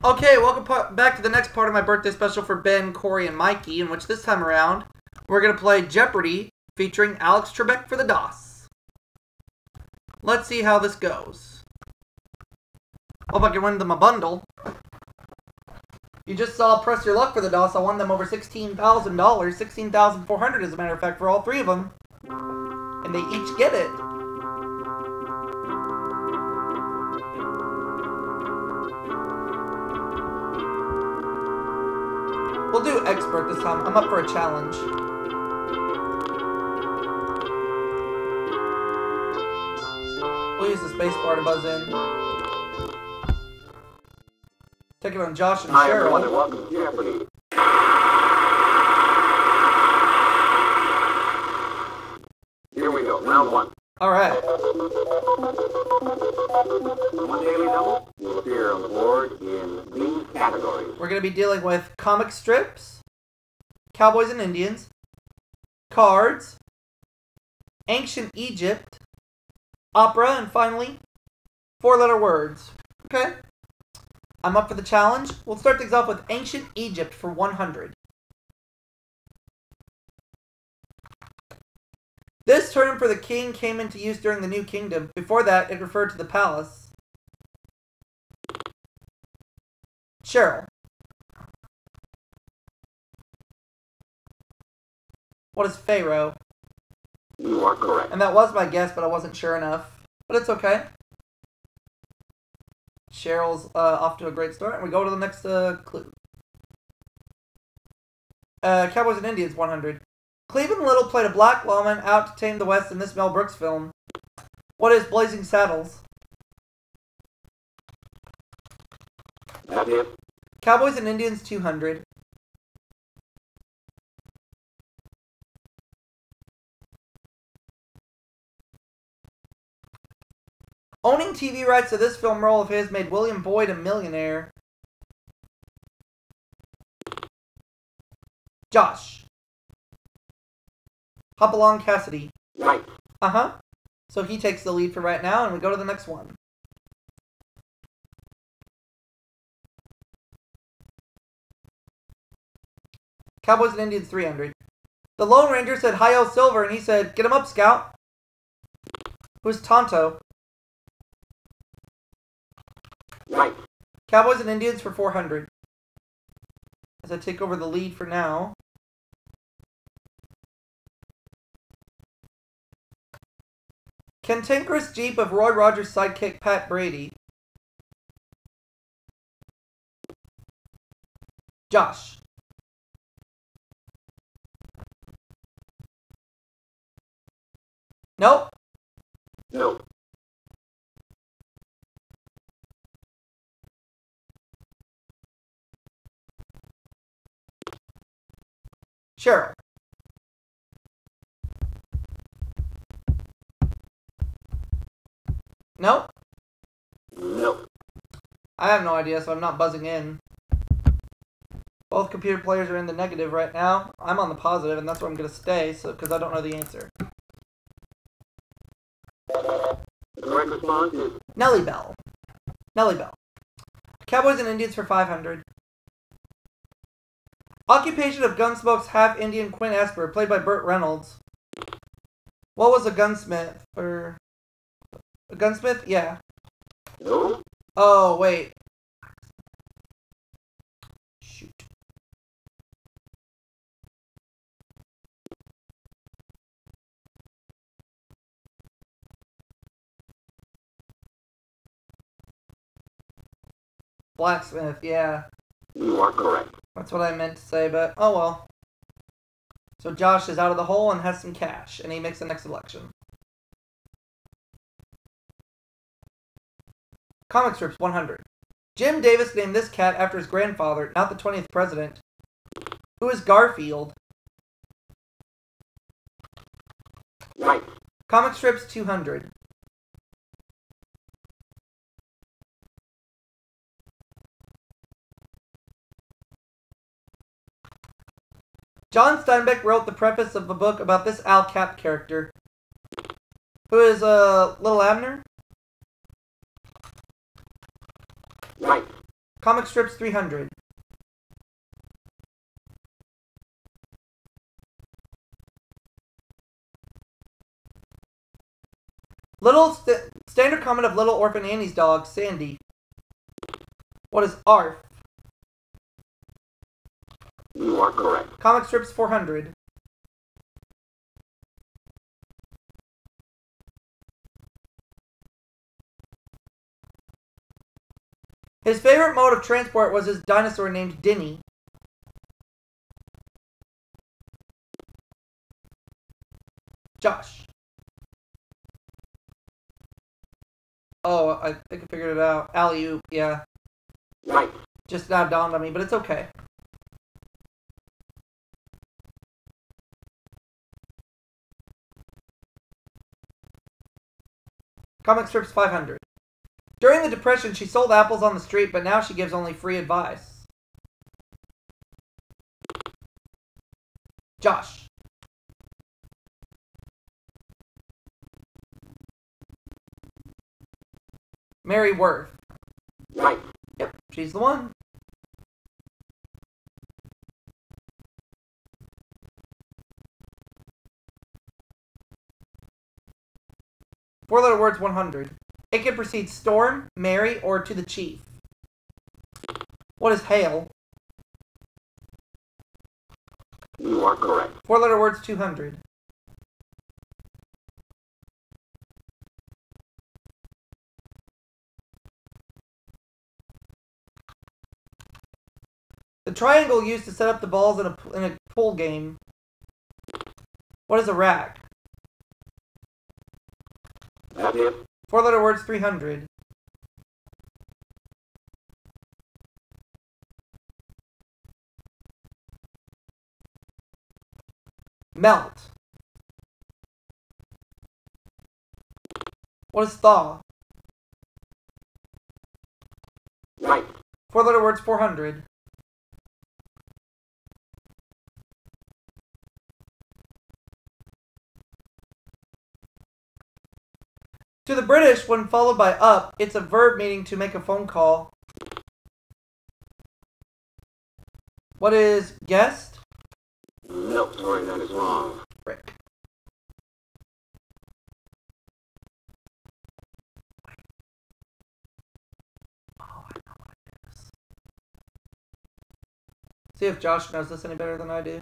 Okay, welcome back to the next part of my birthday special for Ben, Corey, and Mikey, in which this time around, we're going to play Jeopardy, featuring Alex Trebek for the DOS. Let's see how this goes. Hope I can win them a bundle. You just saw Press Your Luck for the DOS. I won them over $16,000. $16,400 as a matter of fact for all three of them. And they each get it. We'll do expert this time. I'm up for a challenge. We'll use the space bar to buzz in. Take it on Josh and Hi, Cheryl. everyone, and welcome to Jeopardy. Here we go, round one. Alright. One daily double will appear on the board in these categories. We're going to be dealing with comic strips, Cowboys and Indians, cards, ancient Egypt, opera, and finally, four-letter words. Okay? I'm up for the challenge. We'll start things off with ancient Egypt for 100. This term for the king came into use during the New Kingdom. Before that, it referred to the palace. Cheryl. What is Pharaoh? You are correct. And that was my guess, but I wasn't sure enough. But it's okay. Cheryl's off to a great start. And we go to the next clue. Cowboys and Indians, 100. Cleveland Little played a black lawman out to tame the West in this Mel Brooks film. What is Blazing Saddles? That's it. Cowboys and Indians, 200. Owning TV rights to this film role of his made William Boyd a millionaire. Josh. Hopalong Cassidy. Right. Uh-huh. So he takes the lead for right now, and we go to the next one. Cowboys and Indians, 300. The Lone Ranger said, "Hi-yo, Silver," and he said, "Get him up, Scout." Who's Tonto? Right. Cowboys and Indians for 400. As I take over the lead for now. Cantankerous Jeep of Roy Rogers' sidekick Pat Brady. Josh. Nope. No. Cheryl. Nope. No. I have no idea, so I'm not buzzing in. Both computer players are in the negative right now. I'm on the positive, and that's where I'm going to stay, so because I don't know the answer. The correct response is Nellie Bell. Nellie Bell. Cowboys and Indians for 500. Occupation of Gunsmoke's half-Indian Quinn Esper, played by Burt Reynolds. What was a gunsmith? Or a gunsmith? Yeah. no. Oh, wait. Shoot. Blacksmith, yeah. You are correct. That's what I meant to say, but oh well. So Josh is out of the hole and has some cash, and he makes the next election. Comic strips, 100. Jim Davis named this cat after his grandfather, not the 20th president. Who is Garfield? Right. Comic strips, 200. John Steinbeck wrote the preface of a book about this Al Cap character. Who is, Little Abner? Right. Comic strips 300. Standard comment of Little Orphan Annie's dog, Sandy. What is ARF? You are correct. Comic strips 400. His favorite mode of transport was his dinosaur named Dinny. Josh. Oh, I think I figured it out. Alley-oop, yeah. Right. Just now dawned on me, but it's okay. Comic strips 500. During the Depression, she sold apples on the street, but now she gives only free advice. Josh. Mary Worth. Right. Yep, she's the one. Four-letter words 100. It can precede storm, Mary, or to the chief. What is hail? You are correct. Four-letter words 200. The triangle used to set up the balls in a pool game. What is a rack? That's it. Four-letter words 300. Melt. What is thaw? Right. Four-letter words 400. To the British, when followed by up, it's a verb meaning to make a phone call. What is guest? No, sorry, that is wrong. Frick. Oh, I know what it is. See if Josh knows this any better than I do.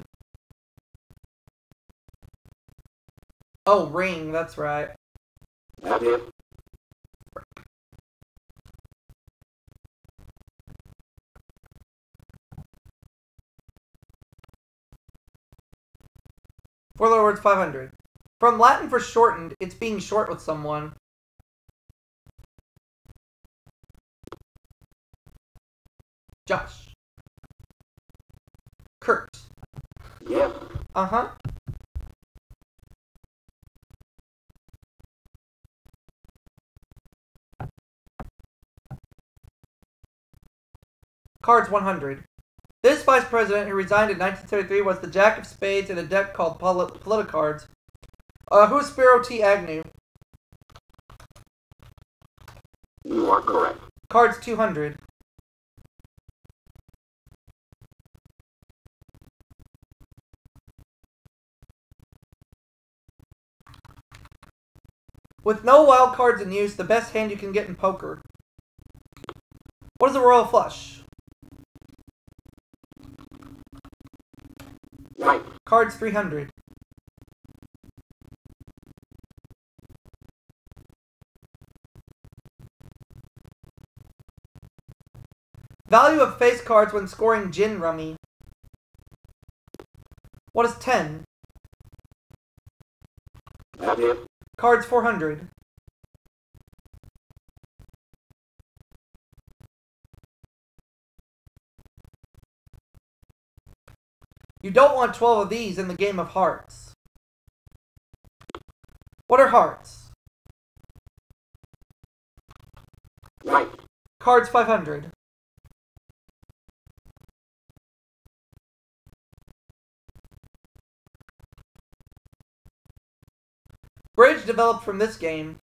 Oh, ring, that's right. That's it. Four-letter words 500. From Latin for shortened, it's being short with someone. Josh. Kurt. Yes. Uh-huh. Cards 100. This vice president, who resigned in 1973, was the Jack of Spades in a deck called Politicards. Who is Spiro T. Agnew? You are correct. Cards 200. With no wild cards in use, the best hand you can get in poker. What is a royal flush? Right. Cards 300. Value of face cards when scoring gin rummy. What is 10? That's it. Cards 400. You don't want 12 of these in the game of hearts. What are hearts? Right. Cards 500. Bridge developed from this game.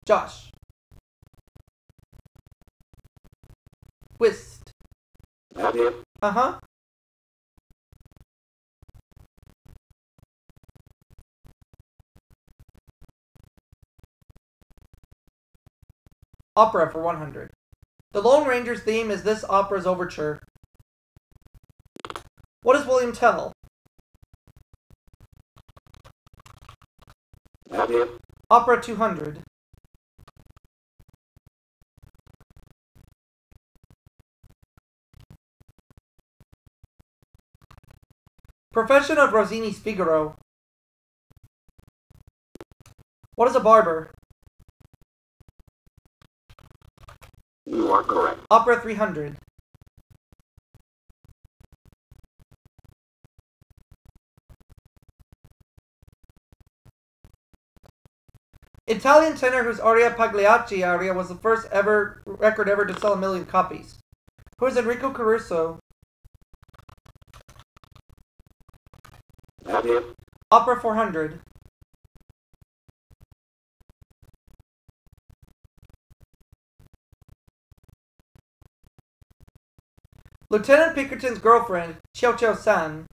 Josh. Whist. That's it. Uh-huh. Opera for 100. The Lone Ranger's theme is this opera's overture. What is William Tell? That's it. Opera 200. Profession of Rossini's Figaro. What is a barber? You are correct. Opera 300. Italian tenor whose aria Pagliacci aria was the first record ever to sell 1 million copies. Who is Enrico Caruso? That's it. Opera 400. Lieutenant Pinkerton's girlfriend, Chiao Chiao San.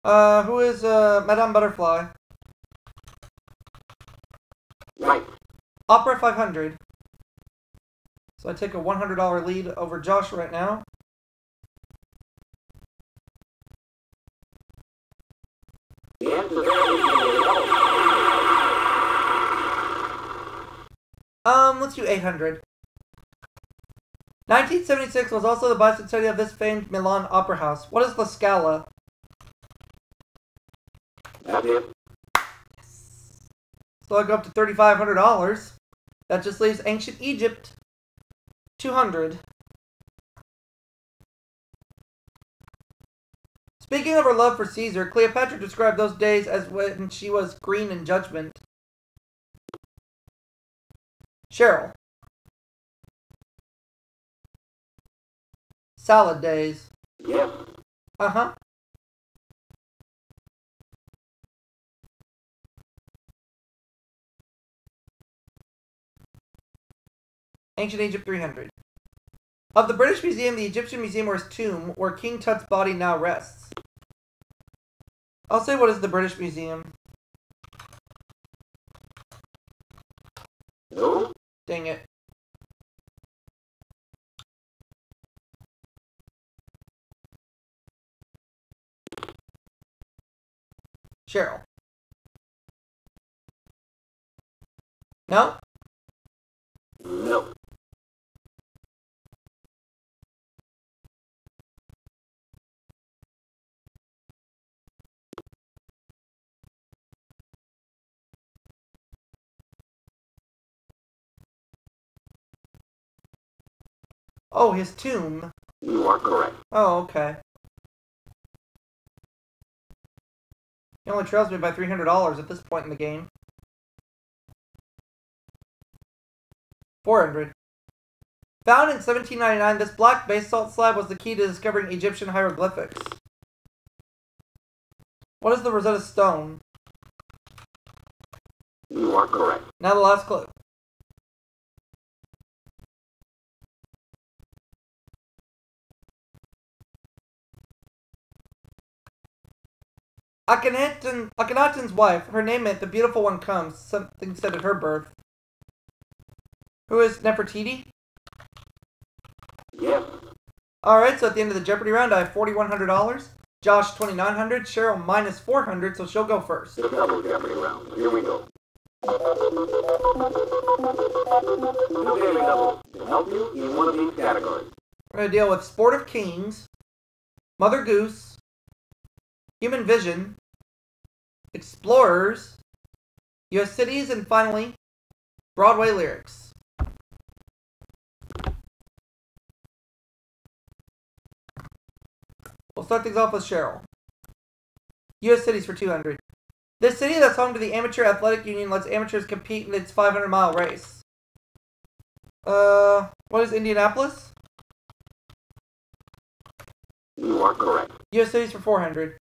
Who is Madame Butterfly? Right. Opera 500. So I take a $100 lead over Josh right now. The answer is Let's do 800. 1976 was also the bicentennial of this famed Milan opera house. What is La Scala? That's it. So I go up to $3,500. That just leaves ancient Egypt. 200. Speaking of her love for Caesar, Cleopatra described those days as when she was green in judgment. Cheryl. Salad days. Yes. Uh-huh. Ancient Egypt 300. Of the British Museum, the Egyptian Museum or his tomb, where King Tut's body now rests. I'll say what is the British Museum. No. Dang it. Cheryl. No? No. Oh, his tomb. You are correct. Oh, okay. He only trails me by $300 at this point in the game. 400. Found in 1799, this black basalt slab was the key to discovering Egyptian hieroglyphics. What is the Rosetta Stone? You are correct. Now the last clue. Akhenaten's wife, her name meant the beautiful one comes, something said at her birth. Who is Nefertiti? Yes. Alright, so at the end of the Jeopardy round, I have $4,100. Josh, $2,900. Cheryl, minus $400, so she'll go first. The double Jeopardy round. Here we go. Two daily doubles to help you in one of these categories. We're going to deal with Sport of Kings, Mother Goose, Human Vision, Explorers, U.S. Cities, and finally, Broadway Lyrics. We'll start things off with Cheryl. U.S. Cities for 200. This city that's home to the Amateur Athletic Union lets amateurs compete in its 500-mile race. What is Indianapolis? You are correct. U.S. Cities for 400.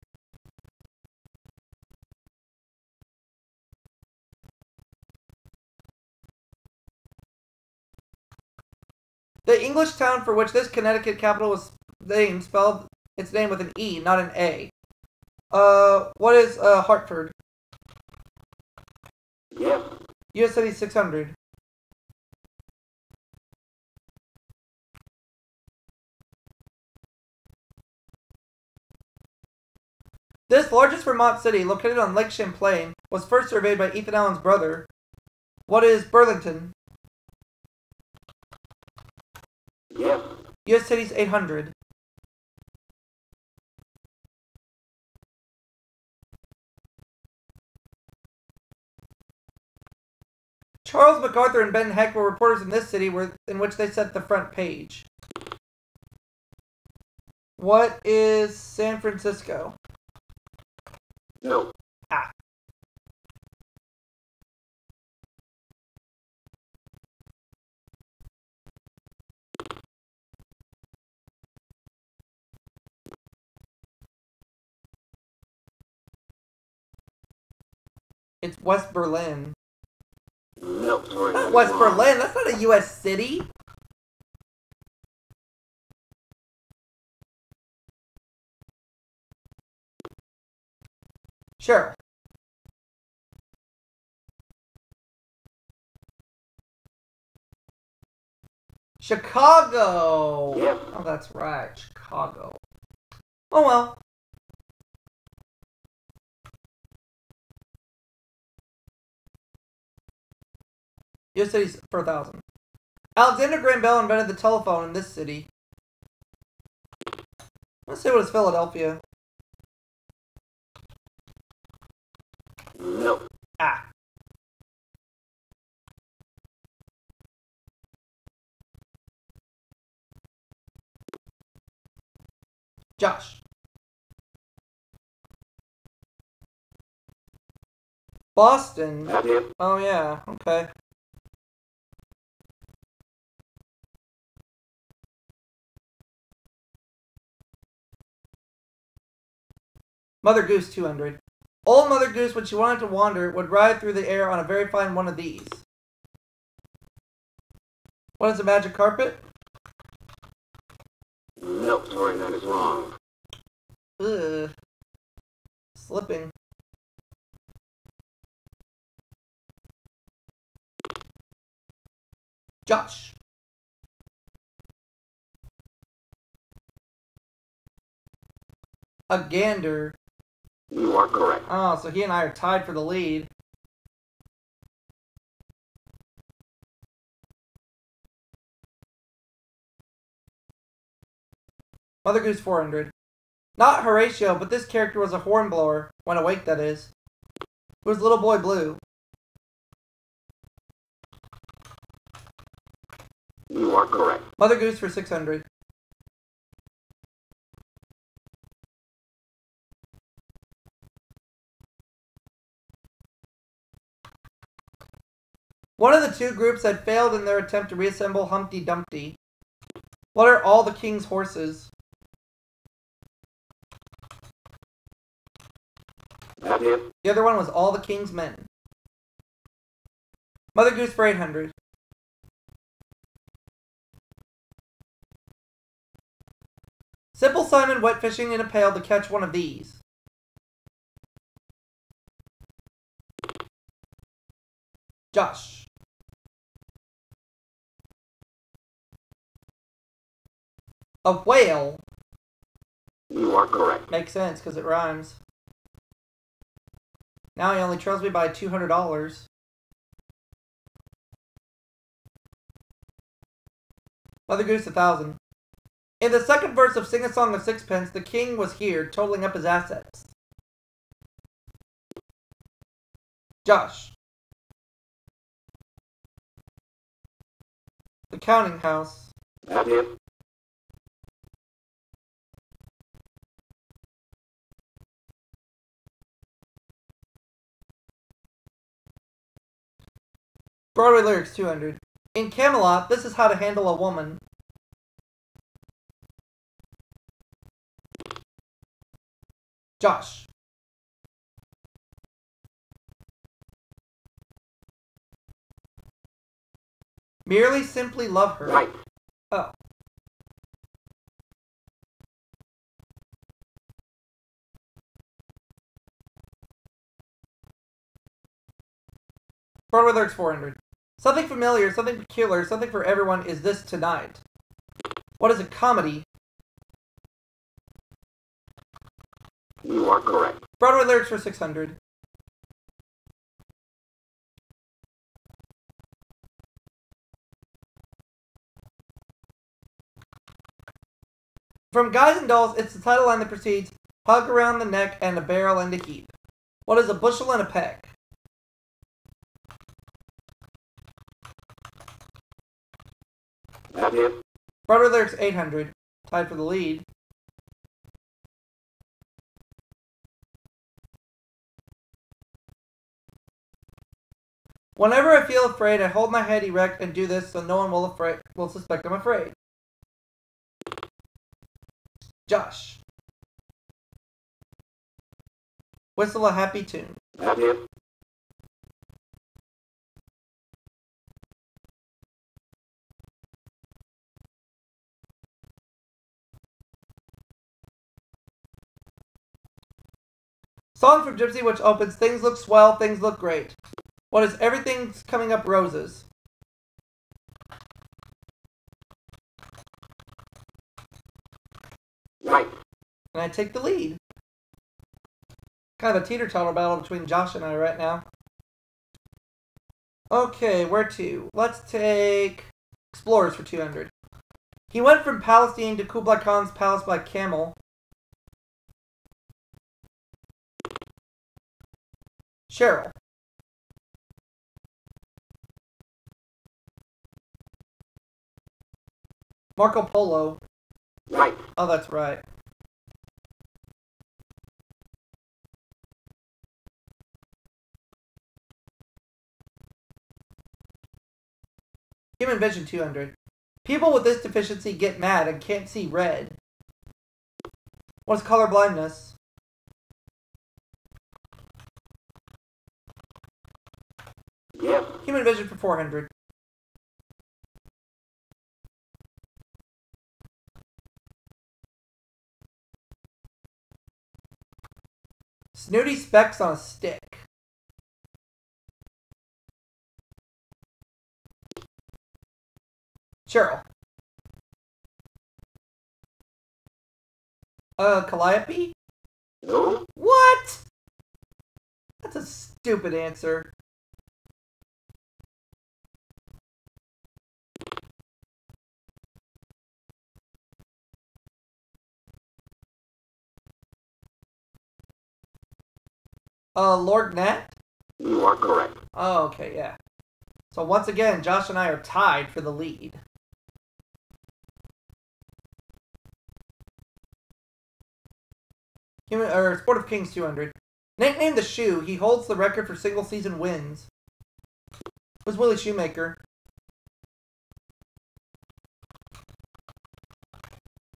The English town for which this Connecticut capital was named spelled its name with an E, not an A. What is Hartford? Yes. U.S. city 600. This largest Vermont city, located on Lake Champlain, was first surveyed by Ethan Allen's brother. What is Burlington? Yes. U.S. cities 800. Charles MacArthur and Ben Heck were reporters in this city in which they set the front page. What is San Francisco? No. Ah. It's West Berlin. No, sorry. Not West Berlin. That's not a U.S. city. Cheryl. Chicago. Yep. Oh, that's right. Chicago. Oh, well. U.S. cities per 1,000. Alexander Graham Bell invented the telephone in this city. Let's see what is Philadelphia. No. Ah. Josh. Boston. That's it. Oh, yeah. Okay. Mother Goose 200. Old Mother Goose, when she wanted to wander, would ride through the air on a very fine one of these. What is a magic carpet? No, sorry, that is wrong. Ugh. Slipping. Josh. A gander. You are correct. Oh, so he and I are tied for the lead. Mother Goose 400. Not Horatio, but this character was a hornblower. When awake, that is. It was Little Boy Blue. You are correct. Mother Goose for 600. One of the two groups had failed in their attempt to reassemble Humpty Dumpty. What are all the king's horses? That's it. The other one was all the king's men. Mother Goose for 800. Simple Simon went fishing in a pail to catch one of these. Josh. A whale. You are correct. Makes sense because it rhymes. Now he only trails me by $200. Mother Goose 1,000. In the second verse of Sing a Song of Sixpence, the king was here, totaling up his assets. Josh. The counting house. That's it. Broadway lyrics 200. In Camelot, this is how to handle a woman. Josh. Merely simply love her. Right. Oh. Broadway Lyrics 400. Something familiar, something peculiar, something for everyone is this tonight. What is a comedy? You are correct. Broadway Lyrics for 600. From Guys and Dolls, it's the title line that precedes hug around the neck and a barrel and a heap. What is a bushel and a peck? That's it. Broadway Lyrics 800. Tied for the lead. Whenever I feel afraid, I hold my head erect and do this so no one will suspect I'm afraid. Josh. Whistle a happy tune. That's it. Song from Gypsy which opens, things look swell, things look great. What is everything's coming up roses? Right. And I take the lead. Kind of a teeter-totter battle between Josh and I right now. Okay, where to? Let's take Explorers for 200. He went from Palestine to Kublai Khan's palace by camel. Cheryl. Marco Polo. Right. Oh, that's right. Human Vision 200. People with this deficiency get mad and can't see red. What is color blindness? Yes. Human Vision for 400. Snooty specks on a stick. Cheryl. Calliope? No. What? That's a stupid answer. Lord Nat? You are correct. Oh, okay, yeah. So once again, Josh and I are tied for the lead. Sport of Kings 200. Nicknamed the Shoe, he holds the record for single season wins. Was Willie Shoemaker.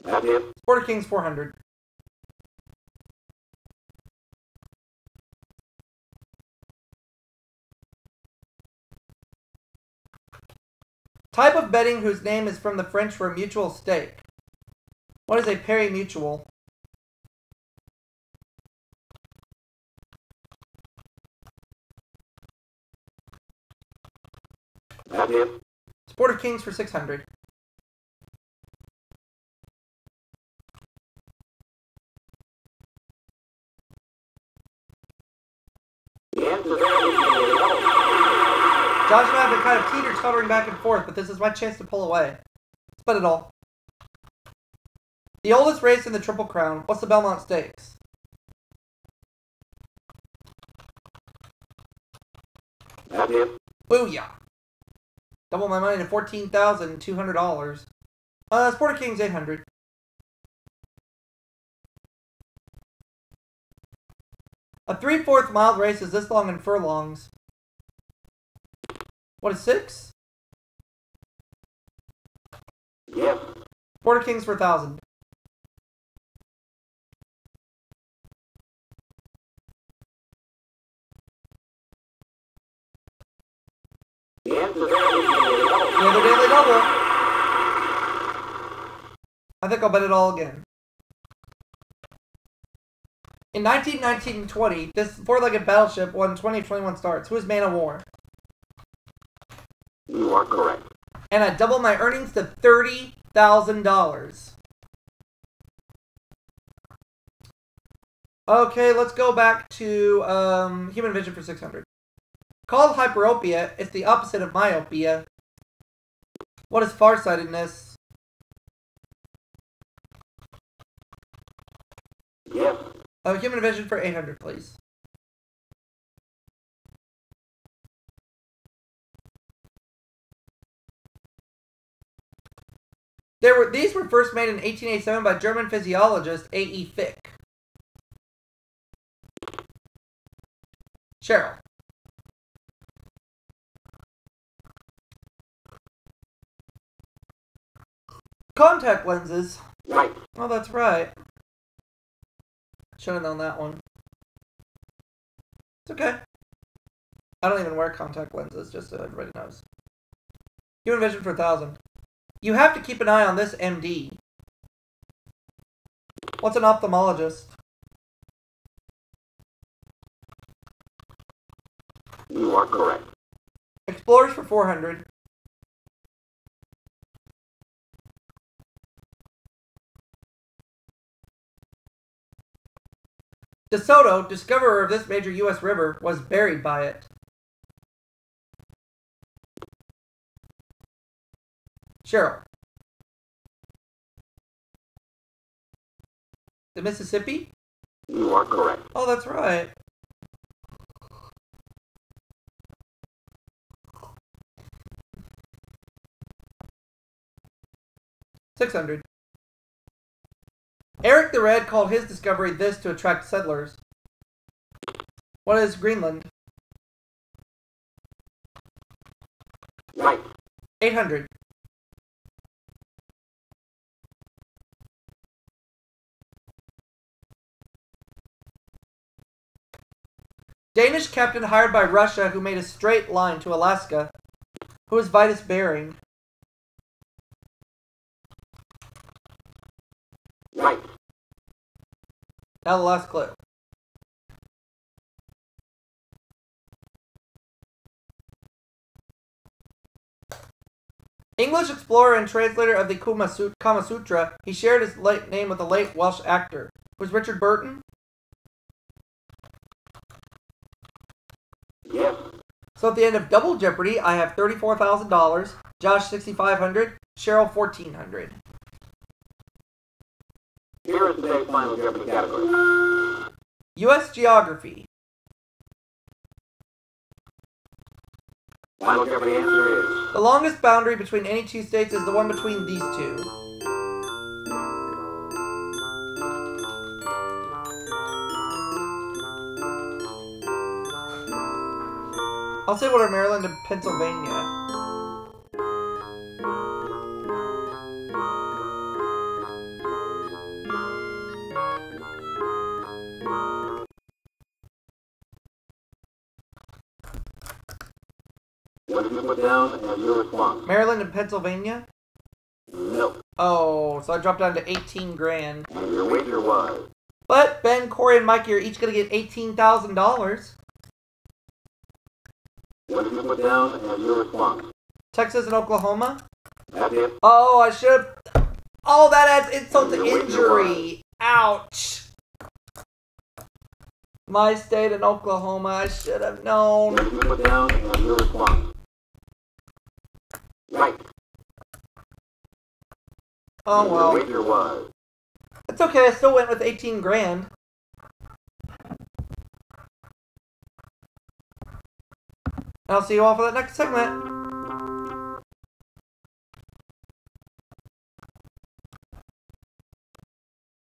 That's it. Sport of Kings 400. Type of betting whose name is from the French for a mutual stake. What is a pari-mutuel? That's it. Sport of Kings for 600. The answer is Josh and I have been kind of teeter-tottering back and forth, but this is my chance to pull away. Let's bet it all. The oldest race in the Triple Crown. What's the Belmont Stakes? That's it. Booyah! Double my money to $14,200. Sport of Kings 800. A 3/4 mile race is this long in furlongs. What is 6? Yes. Sport of Kings for 1,000. The answer is The other daily double. pick, I'll bet it all again. In 1919-20, this four-legged battleship won 20 of 21 starts. Who is man of war? You are correct. And I doubled my earnings to $30,000. Okay, let's go back to human vision for 600. Called hyperopia, it's the opposite of myopia. What is farsightedness? Yes. Human vision for 800, please. These were first made in 1887 by German physiologist A.E. Fick. Cheryl. Contact lenses. Right. Oh, that's right. Should have known that one. It's okay. I don't even wear contact lenses, just so everybody knows. Human vision for 1,000. You have to keep an eye on this MD. What's an ophthalmologist? You are correct. Explorers for 400. De Soto, discoverer of this major U.S. river, was buried by it. Cheryl. The Mississippi? You are correct. Oh, that's right. $600. Eric the Red called his discovery this to attract settlers. What is Greenland? Right. 800. Danish captain hired by Russia who made a straight line to Alaska. Who is Vitus Bering? Right. Now the last clue. English explorer and translator of the Kama Sutra, he shared his name with a late Welsh actor. Was Richard Burton? Yes. So at the end of Double Jeopardy, I have $34,000, Josh $6,500, Cheryl $1,400. Here is today's final Jeopardy category. U.S. Geography. Final Jeopardy answer is... The longest boundary between any two states is the one between these two. I'll say what are Maryland and Pennsylvania. What did you put down as your response? Maryland and Pennsylvania? No. Oh, so I dropped down to 18 grand. And your wager was... But Ben, Corey, and Mikey are each going to get $18,000. What did you put down as your response? Texas and Oklahoma? That's it. Oh, I should have... Oh, that adds insult to injury. Ouch. My state and Oklahoma, I should have known. What did you put down as your response? Right. Oh, And well. your wager was... It's okay, I still went with 18 grand. I'll see you all for that next segment.